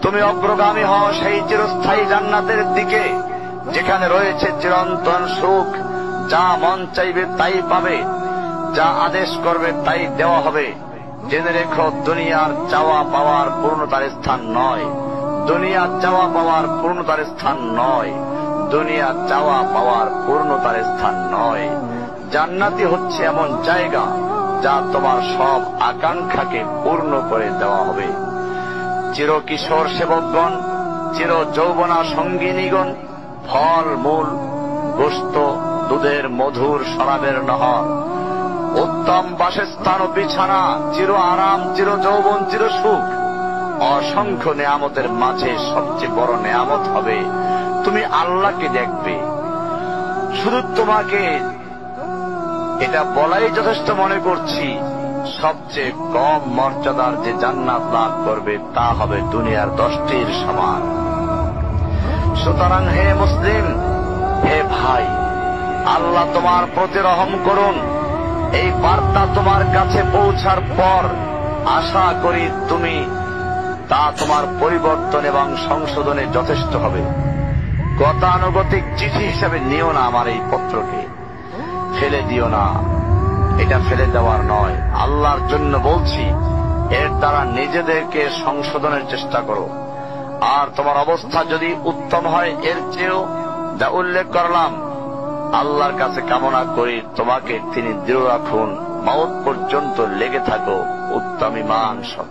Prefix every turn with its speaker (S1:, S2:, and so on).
S1: তুমি অগ্রগামী হও সেই চিরস্থায়ী জান্নাতের দিকে, যেখানে রয়েছে চিরন্তন সুখ। যা মন চাইবে তাই পাবে, যা আদেশ করবে তাই দেওয়া হবে। জেনে রেখো, দুনিয়ার চাওয়া পাওয়ার পূর্ণতার স্থান নয়, দুনিয়া চাওয়া পাওয়ার পূর্ণতার স্থান নয়, দুনিয়া চাওয়া পাওয়ার পূর্ণতার স্থান নয়। জান্নাতি হচ্ছে এমন জায়গা যা তোমার সব আকাঙ্ক্ষাকে পূর্ণ করে দেওয়া হবে। চির কিশোর সেবকগণ, চির যৌবনা সঙ্গিনীগণ, ফল মূল, গোশত, দুধের মধুর শরাবের নহর, উত্তম বাসস্থান ও বিছানা, চির আরাম, চির যৌবন, চির সুখ, অসংখ্য নেয়ামতের মাঝে সবচেয়ে বড় নেয়ামত হবে তুমি আল্লাহকে দেখবে। শুধু তোমাকে এটা বলাই যথেষ্ট মনে করছি, সবচেয়ে কম মর্যাদার যে জান্নাত লাভ করবে তা হবে দুনিয়ার 10টির সমান। সুতরাং হে মুসলিম, হে ভাই, আল্লাহ তোমার প্রতি রহম করুন। এই বার্তা তোমার কাছে পৌঁছার পর আশা করি তুমি তা তোমার পরিবর্তন এবং সংশোধনে যথেষ্ট হবে। গতানুগতিক চিঠি হিসেবে নিও না আমার এই পত্রকে, ফেলে দিও না। এটা ফেলে দেওয়ার নয়, আল্লাহর জন্য বলছি। এর দ্বারা নিজেদেরকে সংশোধনের চেষ্টা করো। আর তোমার অবস্থা যদি উত্তম হয় এর চেয়েও, যা উল্লেখ করলাম, আল্লাহর কাছে কামনা করি তোমাকে তিনি দৃঢ় রাখুন, মাউত পর্যন্ত লেগে থাকো উত্তম ঈমান সহ।